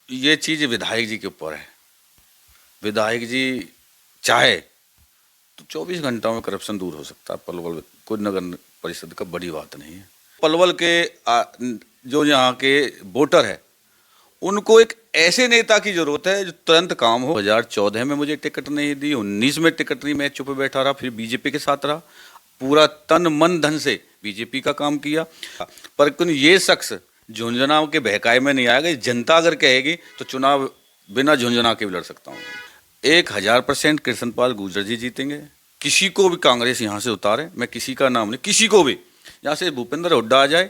ये चीज़ विधायक जी के ऊपर है। विधायक जी चाहे तो 24 घंटों में करप्शन दूर हो सकता है। पलवल कोई नगर परिषद का बड़ी बात नहीं है। पलवल के जो यहाँ के वोटर है उनको एक ऐसे नेता की जरूरत है जो तुरंत काम हो। 2014 में मुझे टिकट नहीं दी, 19 में टिकट नहीं, मैं चुप बैठा रहा, फिर बीजेपी के साथ रहा, पूरा तन मन धन से बीजेपी का काम किया। पर ये शख्स झुंझुनू के बहकाए में नहीं आएगा। जनता अगर कहेगी तो चुनाव बिना झुंझुनू के भी लड़ सकता हूँ। 1000% कृष्णपाल गुर्जर जी जीतेंगे। किसी को भी कांग्रेस यहाँ से उतारे, मैं किसी का नाम नहीं, किसी को भी यहाँ से भूपेंद्र हुड्डा आ जाए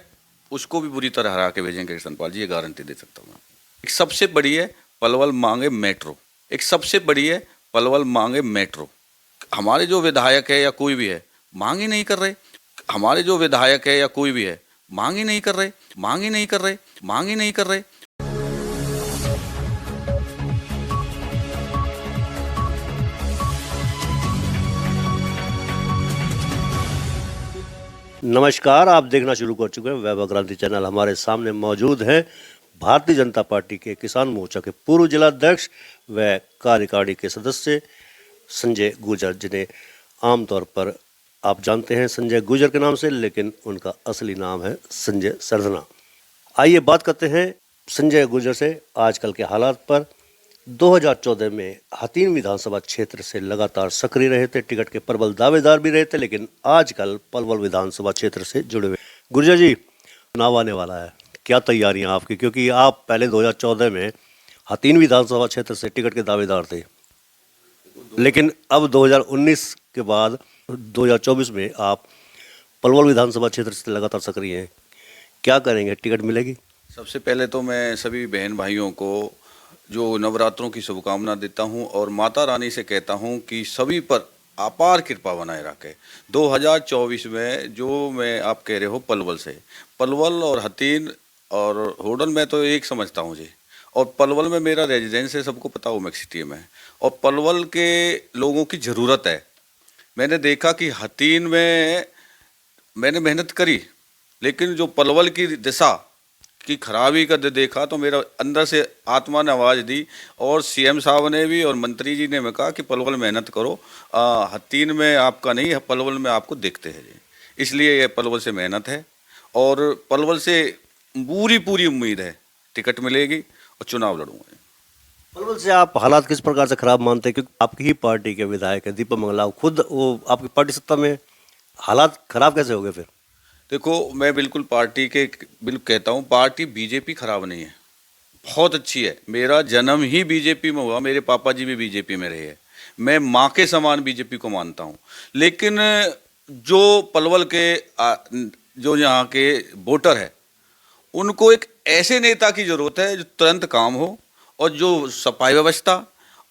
उसको भी बुरी तरह हरा के भेजेंगे कृष्णपाल जी, ये गारंटी दे सकता हूँ। एक सबसे बड़ी है पलवल मांगे मेट्रो, एक सबसे बड़ी है पलवल मांगे मेट्रो। हमारे जो विधायक है या कोई भी है मांग ही नहीं कर रहे। हमारे जो विधायक है या कोई भी है मांग ही नहीं कर रहे, मांग ही नहीं कर रहे, मांग ही नहीं कर रहे। नमस्कार, आप देखना शुरू कर चुके हैं वैभव क्रांति चैनल। हमारे सामने मौजूद हैं भारतीय जनता पार्टी के किसान मोर्चा के पूर्व जिलाध्यक्ष व कार्यकारिणी के सदस्य संजय गुर्जर, जिन्हें आमतौर पर आप जानते हैं संजय गुर्जर के नाम से, लेकिन उनका असली नाम है संजय सरधना। आइए बात करते हैं संजय गुर्जर से आजकल के हालात पर। 2014 में हथीन विधानसभा क्षेत्र से लगातार सक्रिय रहे थे, टिकट के प्रबल दावेदार भी रहे थे, लेकिन आजकल पलवल विधानसभा क्षेत्र से जुड़े हुए। गुर्जर जी, चुनाव आने वाला है, क्या तैयारियां आपकी? क्योंकि आप पहले 2014 में हथीन विधानसभा क्षेत्र से टिकट के दावेदार थे, लेकिन अब 2019 के बाद 2024 में आप पलवल विधानसभा क्षेत्र से लगातार सक्रिय हैं। क्या करेंगे, टिकट मिलेगी? सबसे पहले तो मैं सभी बहन भाइयों को जो नवरात्रों की शुभकामना देता हूं और माता रानी से कहता हूं कि सभी पर अपार कृपा बनाए रखे। 2024 में जो मैं आप कह रहे हो पलवल और हथीन और होडल में तो एक समझता हूं जी। और पलवल में मेरा रेजिडेंस है, सबको पता हो मैक्सिटी में। और पलवल के लोगों की ज़रूरत है। मैंने देखा कि हथीन में मैंने मेहनत करी, लेकिन जो पलवल की दिशा की खराबी का देखा तो मेरा अंदर से आत्मा ने आवाज़ दी। और सीएम साहब ने भी और मंत्री जी ने मैं कहा कि पलवल मेहनत करो, हथीन में आपका नहीं है, पलवल में आपको देखते हैं जी। इसलिए ये पलवल से मेहनत है और पलवल से पूरी उम्मीद है टिकट मिलेगी और चुनाव लड़ूंगा। पलवल से आप हालात किस प्रकार से खराब मानते हैं? क्योंकि आपकी ही पार्टी के विधायक है दीपक मंगलाव, खुद वो आपकी पार्टी सत्ता में, हालात खराब कैसे हो गए फिर? देखो, मैं बिल्कुल पार्टी के बिल्कुल कहता हूँ, पार्टी बीजेपी खराब नहीं है, बहुत अच्छी है। मेरा जन्म ही बीजेपी में हुआ, मेरे पापा जी भी बीजेपी में रहे हैं, मैं माँ के समान बीजेपी को मानता हूँ। लेकिन जो पलवल के जो यहाँ के वोटर है उनको एक ऐसे नेता की ज़रूरत है जो तुरंत काम हो और जो सफाई व्यवस्था।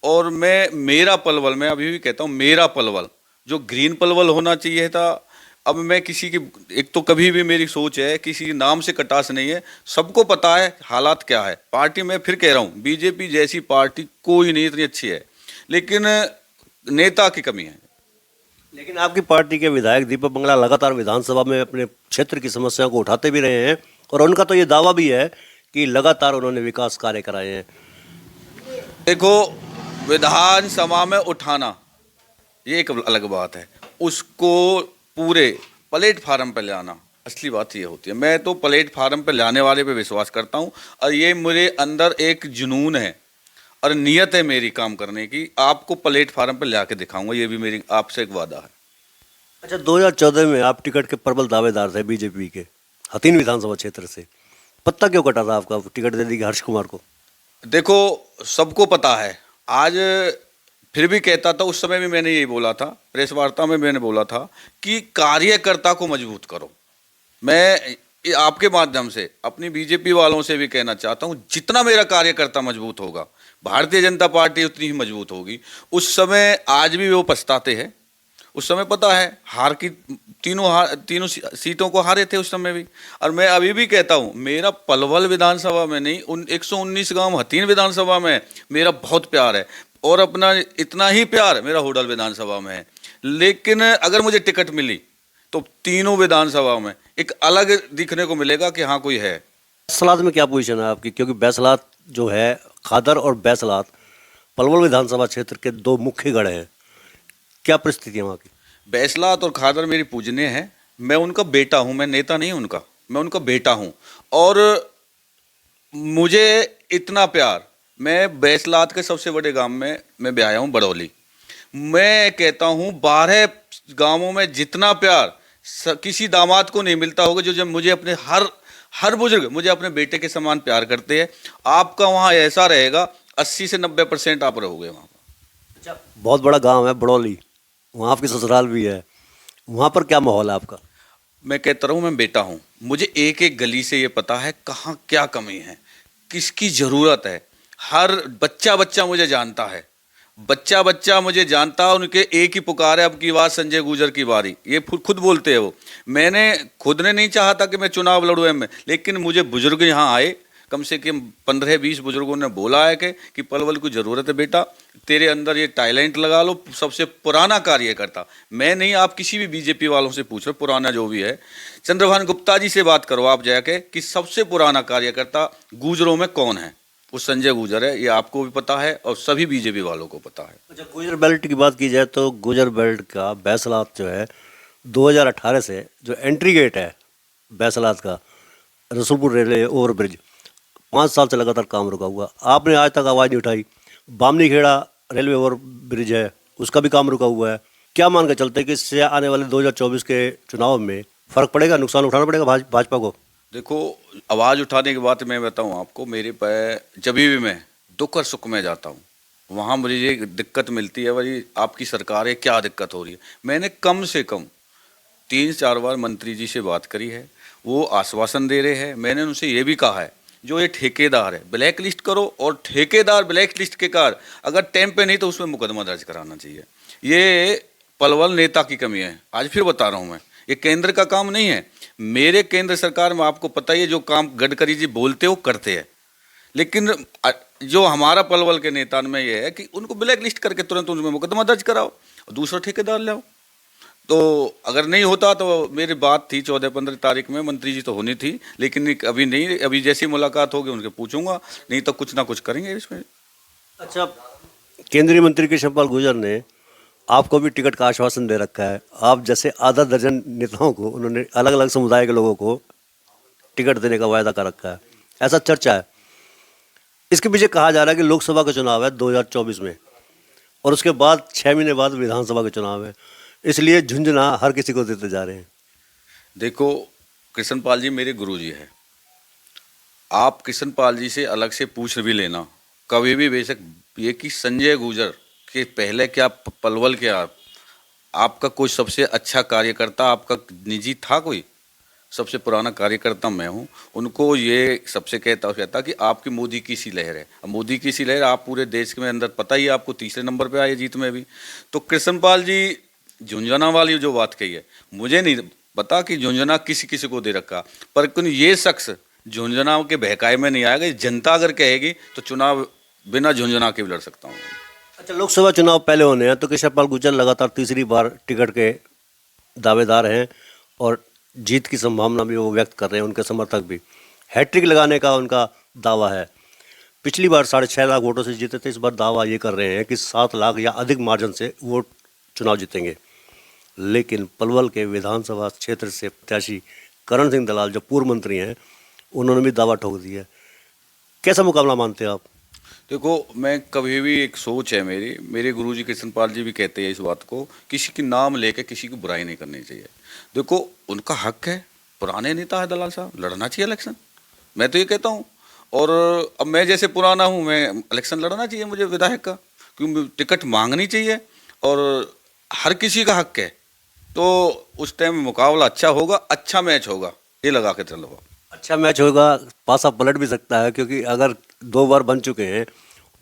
और मेरा पलवल, मैं अभी भी कहता हूँ मेरा पलवल जो ग्रीन पलवल होना चाहिए था। अब मैं किसी की, एक तो कभी भी मेरी सोच है किसी नाम से कटास नहीं है, सबको पता है हालात क्या है। पार्टी में फिर कह रहा हूँ बीजेपी जैसी पार्टी कोई नहीं, इतनी अच्छी है, लेकिन नेता की कमी है। लेकिन आपकी पार्टी के विधायक दीपक मंगला लगातार विधानसभा में अपने क्षेत्र की समस्याओं को उठाते भी रहे हैं और उनका तो ये दावा भी है कि लगातार उन्होंने विकास कार्य कराए हैं। देखो, विधानसभा में उठाना ये एक अलग बात है, उसको पूरे प्लेटफार्म पर ले आना असली बात ये होती है। मैं तो प्लेटफार्म पर लाने वाले पे विश्वास करता हूँ और ये मेरे अंदर एक जुनून है और नियत है मेरी काम करने की। आपको प्लेटफार्म पर ला के दिखाऊंगा, ये भी मेरी आपसे एक वादा है। अच्छा, 2014 में आप टिकट के प्रबल दावेदार थे बीजेपी के हथीन विधानसभा क्षेत्र से, पत्ता क्यों कटा था आपका टिकट दे दी हर्ष कुमार को? देखो, सबको पता है, आज फिर भी कहता था, उस समय भी मैंने यही बोला था, प्रेस वार्ता में मैंने बोला था कि कार्यकर्ता को मजबूत करो। मैं आपके माध्यम से अपनी बीजेपी वालों से भी कहना चाहता हूं, जितना मेरा कार्यकर्ता मजबूत होगा भारतीय जनता पार्टी उतनी ही मजबूत होगी। उस समय आज भी वो पछताते हैं, उस समय पता है हार की तीनों सीटों को हारे थे उस समय भी। और मैं अभी भी कहता हूं मेरा पलवल विधानसभा में नहीं, 119 गांव हथीन विधानसभा में मेरा बहुत प्यार है और अपना इतना ही प्यार मेरा होडल विधानसभा में है। लेकिन अगर मुझे टिकट मिली तो तीनों विधानसभा में एक अलग दिखने को मिलेगा कि हाँ कोई है। बैसलात में क्या पोजीशन है आपकी? क्योंकि बैसलात जो है खादर और बैसलात पलवल विधानसभा क्षेत्र के दो मुख्य गढ़ हैं, क्या परिस्थिति है वहाँ की? बैसलात और खादर मेरी पूजनीय है। मैं उनका बेटा हूँ, मैं नेता नहीं हूँ उनका, मैं उनका बेटा हूँ। और मुझे इतना प्यार, मैं बैसलात के सबसे बड़े गांव में मैं ब्याया हूँ, बड़ौली। मैं कहता हूँ 12 गांवों में जितना प्यार किसी दामाद को नहीं मिलता होगा, जो जब मुझे अपने हर बुजुर्ग मुझे अपने बेटे के समान प्यार करते हैं। आपका वहाँ ऐसा रहेगा, 80 से 90% आप रहोगे वहाँ। अच्छा, बहुत बड़ा गांव है बड़ौली, वहाँ आपकी ससुराल भी है, वहाँ पर क्या माहौल है आपका? मैं कहता रहूँ, मैं बेटा हूँ, मुझे एक एक गली से ये पता है कहाँ क्या कमी है, किसकी ज़रूरत है। हर बच्चा बच्चा मुझे जानता है, बच्चा बच्चा मुझे जानता है। उनके एक ही पुकार है, अब की बात संजय गुर्जर की बारी, ये खुद बोलते हैं वो। मैंने खुद ने नहीं चाहा था कि मैं चुनाव लड़ूँ में, लेकिन मुझे बुजुर्ग यहाँ आए, कम से कम 15-20 बुजुर्गों ने बोला है कि पलवल की ज़रूरत है बेटा, तेरे अंदर ये टैलेंट लगा लो। सबसे पुराना कार्यकर्ता मैं नहीं, आप किसी भी बीजेपी वालों से पूछ रहे, पुराना जो भी है, चंद्रभान गुप्ता जी से बात करो आप जाके कि सबसे पुराना कार्यकर्ता गुजरों में कौन है, वो संजय गुर्जर है। ये आपको भी पता है और सभी बीजेपी वालों को पता है। अच्छा, गुजर बेल्ट की बात की जाए तो गुजर बेल्ट का बैसलात जो है 2018 से जो एंट्री गेट है बैसलात का, रसूलपुर रेलवे ओवरब्रिज, 5 साल से लगातार काम रुका हुआ, आपने आज तक आवाज़ नहीं उठाई। Bamni Kheda railway over bridge है, उसका भी काम रुका हुआ है। क्या मान के चलते हैं कि इससे आने वाले 2024 के चुनाव में फर्क पड़ेगा, नुकसान उठाना पड़ेगा भाजपा को? देखो, आवाज़ उठाने की बात मैं बताऊं आपको, मेरे पे जब भी मैं दुख और सुख में जाता हूं, वहाँ मुझे ये दिक्कत मिलती है, भाई आपकी सरकार है, क्या दिक्कत हो रही है। मैंने कम से कम 3-4 बार मंत्री जी से बात करी है, वो आश्वासन दे रहे हैं। मैंने उनसे ये भी कहा है, जो ये ठेकेदार है ब्लैक लिस्ट करो, और ठेकेदार ब्लैक लिस्ट के कार अगर टाइम पे नहीं तो उसमें मुकदमा दर्ज कराना चाहिए। ये पलवल नेता की कमी है, आज फिर बता रहा हूँ मैं, ये केंद्र का काम नहीं है। मेरे केंद्र सरकार में आपको पता ही है, जो काम गडकरी जी बोलते हो करते हैं, लेकिन जो हमारा पलवल के नेता में ये है कि उनको ब्लैक लिस्ट करके तुरंत उनमें मुकदमा दर्ज कराओ और दूसरा ठेकेदार लाओ। तो अगर नहीं होता तो मेरी बात थी 14-15 तारीख में, मंत्री जी तो होनी थी, लेकिन अभी नहीं, अभी जैसी मुलाकात होगी उनके पूछूंगा, नहीं तो कुछ ना कुछ करेंगे इसमें। अच्छा, केंद्रीय मंत्री कृष्णपाल गुर्जर ने आपको भी टिकट का आश्वासन दे रखा है। आप जैसे आधा दर्जन नेताओं को उन्होंने अलग अलग समुदाय के लोगों को टिकट देने का वायदा कर रखा है, ऐसा चर्चा है। इसके पीछे कहा जा रहा है कि लोकसभा का चुनाव है 2024 में, और उसके बाद 6 महीने बाद विधानसभा के चुनाव है, इसलिए झुंझुना हर किसी को देते जा रहे हैं। देखो, कृष्णपाल जी मेरे गुरु जी है, आप कृष्णपाल जी से अलग से पूछ भी लेना कभी भी, बेशक ये कि संजय गुर्जर के पहले क्या पलवल के आपका कोई सबसे अच्छा कार्यकर्ता आपका निजी था, कोई सबसे पुराना कार्यकर्ता मैं हूँ। उनको ये सबसे कहता कि आपकी मोदी की सी लहर है। अब मोदी की सी लहर आप पूरे देश में अंदर पता ही है, आपको तीसरे नंबर पे आए जीत में भी। तो कृष्णपाल जी झुंझुना वाली जो बात कही है, मुझे नहीं पता कि झुंझुना किसी किसी को दे रखा, पर ये शख्स झुंझुना के बहकाए में नहीं आएगा। जनता अगर कहेगी तो चुनाव बिना झुंझुना के भी लड़ सकता हूँ। अच्छा, लोकसभा चुनाव पहले होने हैं तो कृष्णपाल गुर्जर लगातार तीसरी बार टिकट के दावेदार हैं और जीत की संभावना भी वो व्यक्त कर रहे हैं, उनके समर्थक भी। हैट्रिक लगाने का उनका दावा है। पिछली बार 6.5 लाख वोटों से जीते थे, इस बार दावा ये कर रहे हैं कि 7 लाख या अधिक मार्जिन से वो चुनाव जीतेंगे। लेकिन पलवल के विधानसभा क्षेत्र से प्रत्याशी करण सिंह दलाल जो पूर्व मंत्री हैं, उन्होंने भी दावा ठोक दिया है। कैसा मुकाबला मानते हैं आप? देखो, मैं कभी भी एक सोच है मेरे गुरुजी कृष्णपाल जी भी कहते हैं इस बात को, किसी के नाम लेके किसी की बुराई नहीं करनी चाहिए। देखो, उनका हक है, पुराने नेता है दलाल साहब, लड़ना चाहिए इलेक्शन, मैं तो ये कहता हूँ। और अब मैं जैसे पुराना हूँ, मैं इलेक्शन लड़ना चाहिए मुझे विधायक का, क्योंकि टिकट मांगनी चाहिए और हर किसी का हक है। तो उस टाइम मुकाबला अच्छा होगा, अच्छा मैच होगा, ये लगा के चलो। अच्छा मैच होगा, पासा पलट भी सकता है, क्योंकि अगर 2 बार बन चुके हैं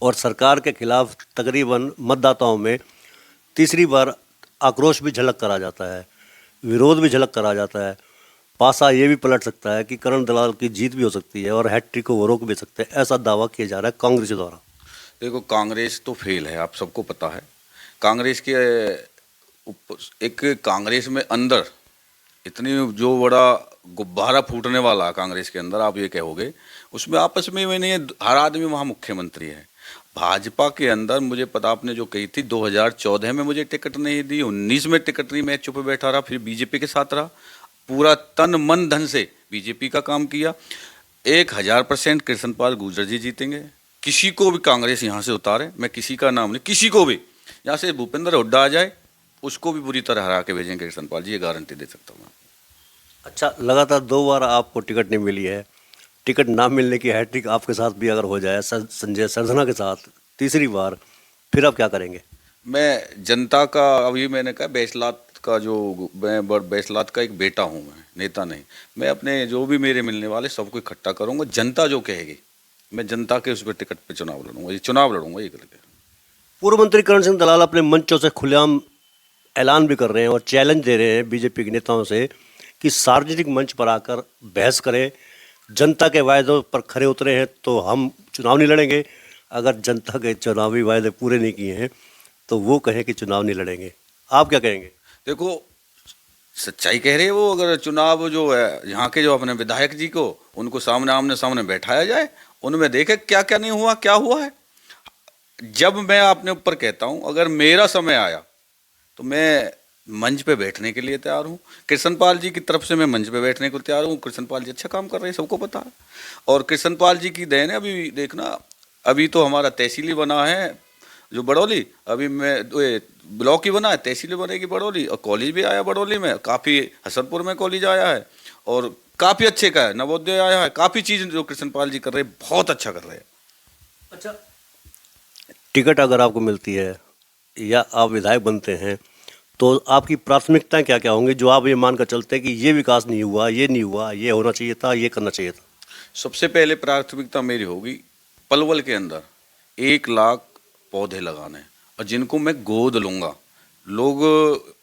और सरकार के खिलाफ तकरीबन मतदाताओं में तीसरी बार आक्रोश भी झलक कर आ जाता है, विरोध भी झलक कर आ जाता है। पासा ये भी पलट सकता है कि करण दलाल की जीत भी हो सकती है और हैट्रिक को वो रोक भी सकते हैं, ऐसा दावा किया जा रहा है कांग्रेस द्वारा। देखो, कांग्रेस तो फेल है, आप सबको पता है। कांग्रेस के एक कांग्रेस में अंदर इतनी जो बड़ा गुब्बारा फूटने वाला कांग्रेस के अंदर, आप ये कहोगे, उसमें आपस में मैंने हर आदमी वहाँ मुख्यमंत्री है। भाजपा के अंदर मुझे पता, आपने जो कही थी 2014 में मुझे टिकट नहीं दी, 19 में टिकट नहीं, मैं चुप बैठा रहा, फिर बीजेपी के साथ रहा, पूरा तन मन धन से बीजेपी का काम किया। 1000% कृष्णपाल गुर्जर जी जीतेंगे। किसी को भी कांग्रेस यहाँ से उतारे, मैं किसी का नाम नहीं, किसी को भी यहाँ से भूपेंद्र हुड्डा आ जाए उसको भी बुरी तरह हरा के भेजेंगे कृष्णपाल जी, ये गारंटी दे सकता हूँ मैं। अच्छा, लगातार 2 बार आपको टिकट नहीं मिली है, टिकट ना मिलने की हैट्रिक आपके साथ भी अगर हो जाए संजय सरधना के साथ तीसरी बार, फिर आप क्या करेंगे? मैं जनता का, अभी मैंने कहा बैसलात का, जो मैं बैसलात का एक बेटा हूँ, मैं नेता नहीं। मैं अपने जो भी मेरे मिलने वाले सबको इकट्ठा करूँगा, जनता जो कहेगी मैं जनता के उस पर टिकट पे चुनाव लड़ूंगा, ये चुनाव लड़ूंगा ये करके। पूर्व मंत्री करण सिंह दलाल अपने मंचों से खुलेआम ऐलान भी कर रहे हैं और चैलेंज दे रहे हैं बीजेपी के नेताओं से कि सार्वजनिक मंच पर आकर बहस करें, जनता के वायदों पर खरे उतरे हैं तो हम चुनाव नहीं लड़ेंगे, अगर जनता के चुनावी वायदे पूरे नहीं किए हैं तो वो कहें कि चुनाव नहीं लड़ेंगे। आप क्या कहेंगे? देखो, सच्चाई कह रहे हैं वो। अगर चुनाव जो है यहाँ के जो अपने विधायक जी को, उनको सामने आमने सामने बैठाया जाए, उनमें देखे क्या क्या नहीं हुआ, क्या हुआ है। जब मैं अपने ऊपर कहता हूँ, अगर मेरा समय आया तो मैं मंच पे बैठने के लिए तैयार हूँ। कृष्णपाल जी की तरफ से मैं मंच पे बैठने को तैयार हूँ। कृष्णपाल जी अच्छा काम कर रहे हैं, सबको पता है। और कृष्णपाल जी की देन है, अभी देखना, अभी तो हमारा तहसीली बना है जो बड़ौली, अभी मैं ब्लॉक ही बना है, तहसील बनेगी बड़ौली, और कॉलेज भी आया बड़ौली में, काफ़ी हसनपुर में कॉलेज आया है, और काफ़ी अच्छे का है, नवोदय आया है, काफ़ी चीज़ जो कृष्णपाल जी कर रहे हैं, बहुत अच्छा कर रहे हैं। अच्छा, टिकट अगर आपको मिलती है या आप विधायक बनते हैं तो आपकी प्राथमिकताएं क्या क्या होंगी, जो आप ये मानकर चलते हैं कि ये विकास नहीं हुआ, ये नहीं हुआ, ये होना चाहिए था, ये करना चाहिए था? सबसे पहले प्राथमिकता मेरी होगी पलवल के अंदर 1 लाख पौधे लगाने, और जिनको मैं गोद लूँगा। लोग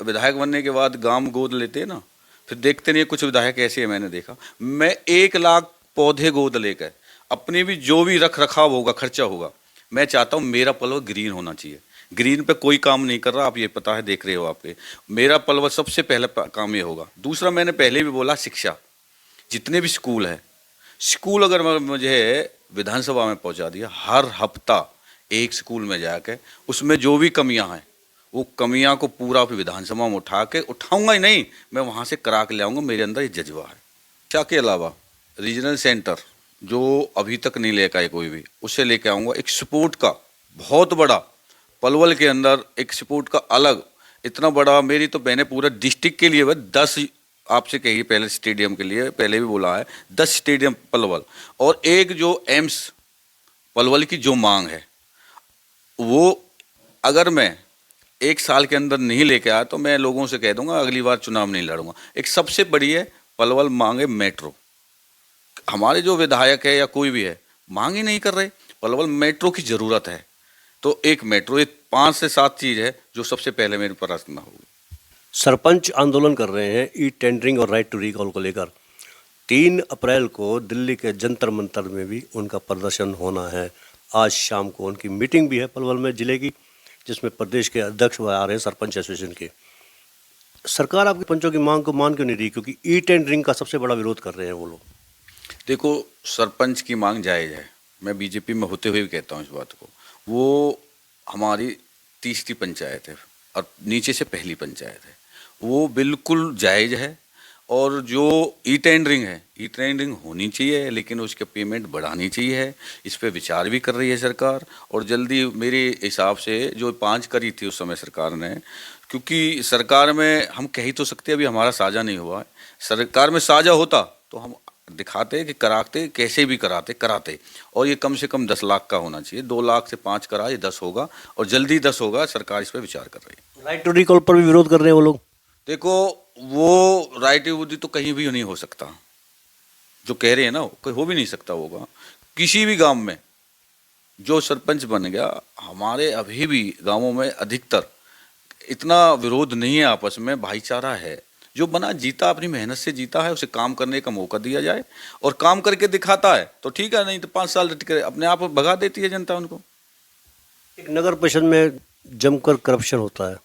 विधायक बनने के बाद गांव गोद लेते हैं ना, फिर देखते नहीं, कुछ विधायक ऐसे हैं मैंने देखा। मैं 1 लाख पौधे गोद लेकर, अपनी भी जो भी रख रखाव होगा, खर्चा होगा, मैं चाहता हूँ मेरा पलवल ग्रीन होना चाहिए। ग्रीन पे कोई काम नहीं कर रहा, आप ये पता है, देख रहे हो आपके। मेरा पलवल सबसे पहले काम ये होगा। दूसरा, मैंने पहले भी बोला, शिक्षा, जितने भी स्कूल है, स्कूल अगर मुझे विधानसभा में पहुंचा दिया, हर हफ्ता एक स्कूल में जाके उसमें जो भी कमियां हैं, वो कमियां को पूरा विधानसभा में उठाऊंगा ही नहीं, मैं वहां से करा के ले आऊंगा। मेरे अंदर ये जज्बा है। शिक्षा के अलावा रीजनल सेंटर जो अभी तक नहीं लेकर आए कोई भी, उससे लेके आऊंगा। एक स्पोर्ट का बहुत बड़ा, पलवल के अंदर एक स्पोर्ट का अलग इतना बड़ा, मेरी तो मैंने पूरा डिस्ट्रिक्ट के लिए 10, आपसे कहिए पहले स्टेडियम के लिए, पहले भी बोला है, 10 स्टेडियम पलवल, और एक जो एम्स पलवल की जो मांग है, वो अगर मैं 1 साल के अंदर नहीं लेके आया तो मैं लोगों से कह दूंगा अगली बार चुनाव नहीं लड़ूंगा। एक सबसे बड़ी है पलवल मांगे मेट्रो। हमारे जो विधायक है या कोई भी है, मांग ही नहीं कर रहे। पलवल मेट्रो की जरूरत है, तो एक मेट्रो, ये 5 से 7 चीज है जो सबसे पहले मेरे प्राथमिकता होगी। सरपंच आंदोलन कर रहे हैं ई टेंडरिंग और राइट टू रिकॉल को लेकर। 3 अप्रैल को दिल्ली के जंतर मंतर में भी उनका प्रदर्शन होना है। आज शाम को उनकी मीटिंग भी है पलवल में जिले की, जिसमें प्रदेश के अध्यक्ष आ रहे हैं सरपंच एसोसिएशन के। सरकार आपके पंचों की मांग को मान क्यों नहीं रही? क्योंकि ई टेंडरिंग का सबसे बड़ा विरोध कर रहे हैं वो लोग। देखो, सरपंच की मांग जायज़ है, मैं बीजेपी में होते हुए भी कहता हूँ इस बात को। वो हमारी तीसरी पंचायत है और नीचे से पहली पंचायत है, वो बिल्कुल जायज़ है। और जो ई टेंडरिंग है, ई टेंडरिंग होनी चाहिए, लेकिन उसके पेमेंट बढ़ानी चाहिए। इस पे विचार भी कर रही है सरकार, और जल्दी मेरे हिसाब से जो 5 करी थी उस समय सरकार ने, क्योंकि सरकार में हम कह ही तो सकते अभी हमारा साझा नहीं हुआ है। सरकार में साझा होता तो हम दिखाते कि कराते, कैसे भी कराते, और ये कम से कम 10 लाख का होना चाहिए। 2 लाख से 5 करा, ये 10 होगा, और जल्दी 10 होगा। सरकार इस पर विचार कर रही है। राइट टू रिकॉल पर भी विरोध कर रहे हैं वो लोग। देखो, वो राइट विरोधी तो कहीं भी नहीं हो सकता, जो कह रहे हैं ना, कोई हो भी नहीं सकता होगा। किसी भी गांव में जो सरपंच बन गया, हमारे अभी भी गांवों में अधिकतर इतना विरोध नहीं है, आपस में भाईचारा है। जो बना जीता, अपनी मेहनत से जीता है, उसे काम करने का मौका दिया जाए, और काम करके दिखाता है तो ठीक है, नहीं तो 5 साल अपने आप भगा देती है जनता उनको। एक नगर परिषद में जमकर करप्शन होता है,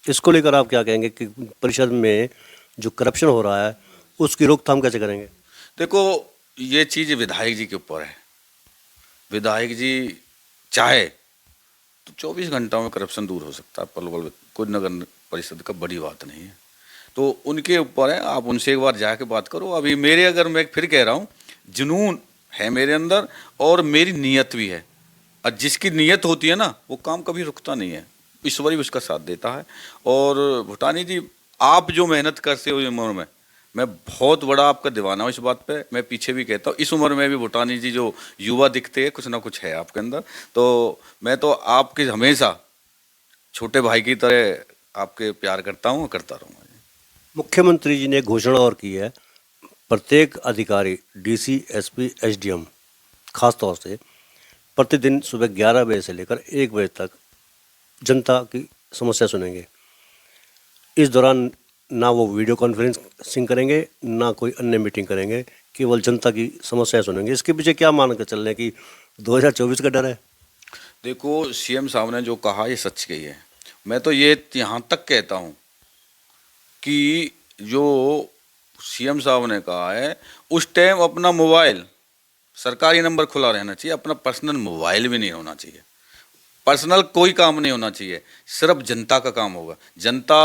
इसको लेकर आप क्या कहेंगे कि परिषद में जो करप्शन हो रहा है उसकी रोकथाम कैसे करेंगे? देखो, ये चीज़ विधायक जी के ऊपर है। विधायक जी चाहे तो 24 घंटों में करप्शन दूर हो सकता है पलवल कोई नगर परिषद का, बड़ी बात नहीं है। तो उनके ऊपर है, आप उनसे एक बार जाके बात करो। अभी मेरे, अगर मैं फिर कह रहा हूँ, जुनून है मेरे अंदर और मेरी नीयत भी है, और जिसकी नीयत होती है ना वो काम कभी रुकता नहीं है, ईश्वर ही उसका साथ देता है। और भूटानी जी, आप जो मेहनत करते हो इस उम्र में, मैं बहुत बड़ा आपका दीवाना हूँ इस बात पे। मैं पीछे भी कहता हूँ, इस उम्र में भी भूटानी जी जो युवा दिखते हैं, कुछ ना कुछ है आपके अंदर। तो मैं तो आपके हमेशा छोटे भाई की तरह आपके प्यार करता हूँ और करता रहूँगा। मुख्यमंत्री जी ने घोषणा और की है, प्रत्येक अधिकारी, डीसी, एसपी, एसडीएम खास तौर से प्रतिदिन सुबह 11 बजे से लेकर 1 बजे तक जनता की समस्या सुनेंगे। इस दौरान ना वो वीडियो कॉन्फ्रेंसिंग करेंगे, ना कोई अन्य मीटिंग करेंगे, केवल जनता की समस्या सुनेंगे। इसके पीछे क्या मान कर चल रहे हैं कि 2024 का डर है? देखो, सीएम साहब ने जो कहा ये सच कही है। मैं तो ये यहाँ तक कहता हूँ कि जो सीएम साहब ने कहा है, उस टाइम अपना मोबाइल, सरकारी नंबर खुला रहना चाहिए, अपना पर्सनल मोबाइल भी नहीं होना चाहिए। पर्सनल कोई काम नहीं होना चाहिए, सिर्फ जनता का काम होगा। जनता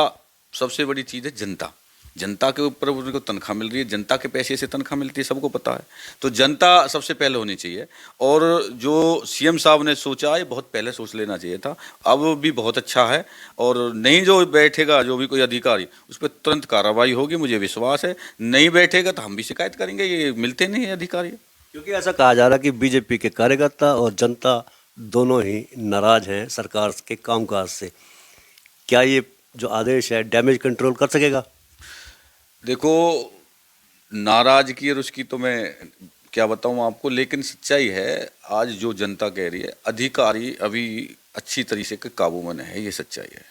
सबसे बड़ी चीज़ है, जनता। जनता के ऊपर उनको तनख्वाह मिल रही है, जनता के पैसे से तनख्वाह मिलती है, सबको पता है। तो जनता सबसे पहले होनी चाहिए। और जो सीएम साहब ने सोचा है, बहुत पहले सोच लेना चाहिए था। अब भी बहुत अच्छा है, और नहीं जो बैठेगा, जो भी कोई अधिकारी, उस पर तुरंत कार्रवाई होगी, मुझे विश्वास है। नहीं बैठेगा तो हम भी शिकायत करेंगे, ये मिलते नहीं है अधिकारी। क्योंकि ऐसा कहा जा रहा है कि बीजेपी के कार्यकर्ता और जनता दोनों ही नाराज हैं सरकार के कामकाज से। क्या ये जो आदेश है डैमेज कंट्रोल कर सकेगा? देखो, नाराजगी और उसकी तो मैं क्या बताऊं आपको, लेकिन सच्चाई है, आज जो जनता कह रही है, अधिकारी अभी अच्छी तरीके के काबू में नहीं है, ये सच्चाई है।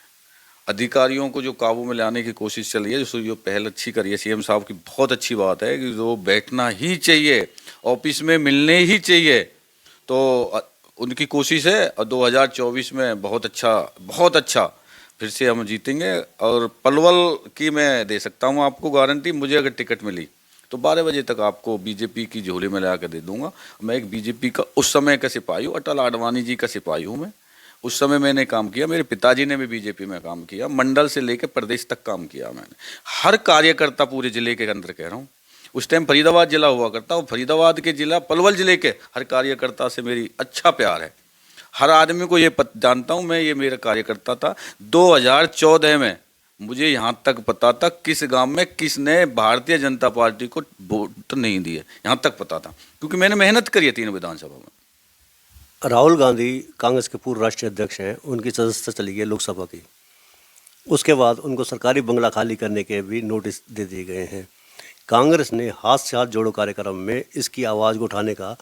अधिकारियों को जो काबू में लाने की कोशिश चल रही है, जो पहल अच्छी करी है सीएम साहब की, बहुत अच्छी बात है कि जो बैठना ही चाहिए, ऑफिस में मिलने ही चाहिए। तो उनकी कोशिश है, और 2024 में बहुत अच्छा फिर से हम जीतेंगे। और पलवल की मैं दे सकता हूँ आपको गारंटी, मुझे अगर टिकट मिली तो 12 बजे तक आपको बीजेपी की झोली में ला कर दे दूंगा। मैं एक बीजेपी का उस समय का सिपाही हूँ, अटल आडवाणी जी का सिपाही हूँ मैं। उस समय मैंने काम किया, मेरे पिताजी ने भी बीजेपी में काम किया, मंडल से लेकर प्रदेश तक काम किया मैंने। हर कार्यकर्ता पूरे जिले के अंदर कह रहा हूँ, उस टाइम फरीदाबाद जिला हुआ करता, और फरीदाबाद के जिला पलवल जिले के हर कार्यकर्ता से मेरी अच्छा प्यार है। हर आदमी को ये जानता हूँ मैं, ये मेरा कार्यकर्ता था। 2014 में मुझे यहाँ तक पता था किस गांव में किसने भारतीय जनता पार्टी को वोट नहीं दिए, यहाँ तक पता था, क्योंकि मैंने मेहनत करी है 3 विधानसभा में। राहुल गांधी कांग्रेस के पूर्व राष्ट्रीय अध्यक्ष हैं, उनकी सदस्यता चली गई लोकसभा की। उसके बाद उनको सरकारी बंगला खाली करने के भी नोटिस दे दिए गए हैं। कांग्रेस ने हाथ से हाथ जोड़ो कार्यक्रम में इसकी आवाज़ को उठाने का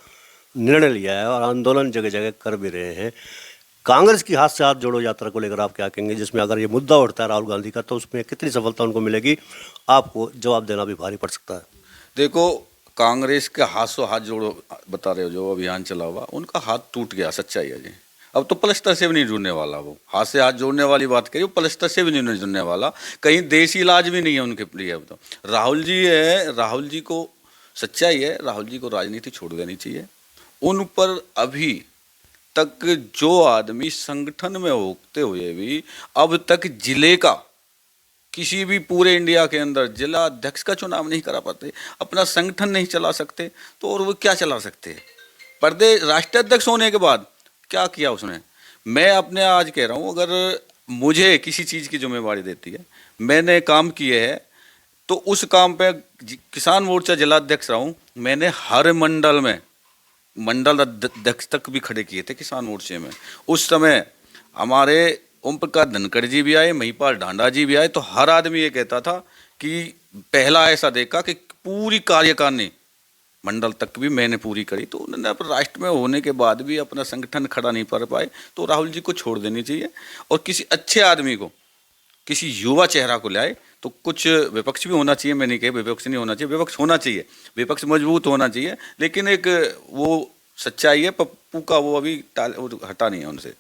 निर्णय लिया है और आंदोलन जगह जगह कर भी रहे हैं। कांग्रेस की हाथ से हाथ जोड़ो यात्रा को लेकर आप क्या कहेंगे, जिसमें अगर ये मुद्दा उठता है राहुल गांधी का, तो उसमें कितनी सफलता उनको मिलेगी? आपको जवाब देना भी भारी पड़ सकता है। देखो, कांग्रेस के हाथों हाथ जोड़ो बता रहे हो, जो अभियान चला हुआ, उनका हाथ टूट गया, सच्चाई है जी। अब तो प्लस्तर से भी नहीं जुड़ने वाला, वो हाथ से हाथ जोड़ने वाली बात करिए, वो प्लस्तर से भी नहीं जुड़ने वाला, कहीं देसी इलाज भी नहीं है उनके लिए। अब तो राहुल जी है, राहुल जी को सच्चाई है, राहुल जी को राजनीति छोड़ देनी चाहिए। उन पर अभी तक जो आदमी संगठन में होते हुए भी अब तक जिले का, किसी भी पूरे इंडिया के अंदर जिला अध्यक्ष का चुनाव नहीं करा पाते, अपना संगठन नहीं चला सकते, तो और वो क्या चला सकते हैं? प्रदेश राष्ट्रीय अध्यक्ष होने के बाद क्या किया उसने? मैं अपने आज कह रहा हूँ, अगर मुझे किसी चीज़ की जिम्मेवारी देती है, मैंने काम किए हैं, तो उस काम पे किसान मोर्चा जिला अध्यक्ष रहा हूँ मैंने। हर मंडल में मंडल अध्यक्ष तक भी खड़े किए थे किसान मोर्चे में। उस समय हमारे ओम प्रकाश धनखड़ जी भी आए, महिपाल ढांडा जी भी आए, तो हर आदमी ये कहता था कि पहला ऐसा देखा कि पूरी कार्यकारिणी मंडल तक भी मैंने पूरी करी। तो उन्होंने अब राष्ट्र में होने के बाद भी अपना संगठन खड़ा नहीं कर पाए, तो राहुल जी को छोड़ देनी चाहिए और किसी अच्छे आदमी को, किसी युवा चेहरा को लाए। तो कुछ विपक्ष भी होना चाहिए, मैं नहीं कह विपक्ष नहीं होना चाहिए, विपक्ष होना चाहिए, विपक्ष मजबूत होना चाहिए, लेकिन एक वो सच्चाई है पप्पू का, वो अभी हटा नहीं है उनसे।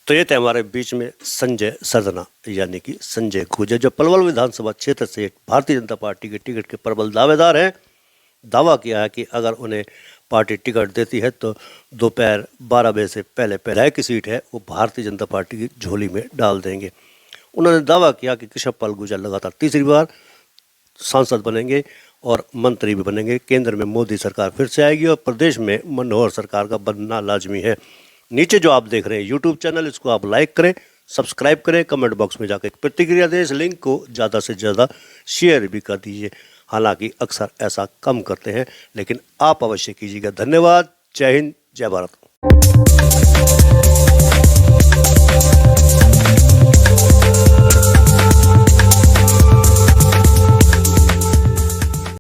तो ये थे हमारे बीच में संजय सरदना यानी कि संजय खूजा, जो पलवल विधानसभा क्षेत्र से भारतीय जनता पार्टी के टिकट के प्रबल दावेदार हैं। दावा किया है कि अगर उन्हें पार्टी टिकट देती है तो दोपहर 12 बजे से पहले पहले की सीट है वो भारतीय जनता पार्टी की झोली में डाल देंगे। उन्होंने दावा किया कि कृष्ण पाल गुर्जर लगातार तीसरी बार सांसद बनेंगे और मंत्री भी बनेंगे। केंद्र में मोदी सरकार फिर से आएगी और प्रदेश में मनोहर सरकार का बनना लाजमी है। नीचे जो आप देख रहे हैं यूट्यूब चैनल, इसको आप लाइक करें, सब्सक्राइब करें, कमेंट बॉक्स में जाकर प्रतिक्रिया दें। इस लिंक को ज़्यादा से ज़्यादा शेयर भी कर दीजिए। हालांकि अक्सर ऐसा कम करते हैं, लेकिन आप अवश्य कीजिएगा। धन्यवाद। जय हिंद, जय भारत।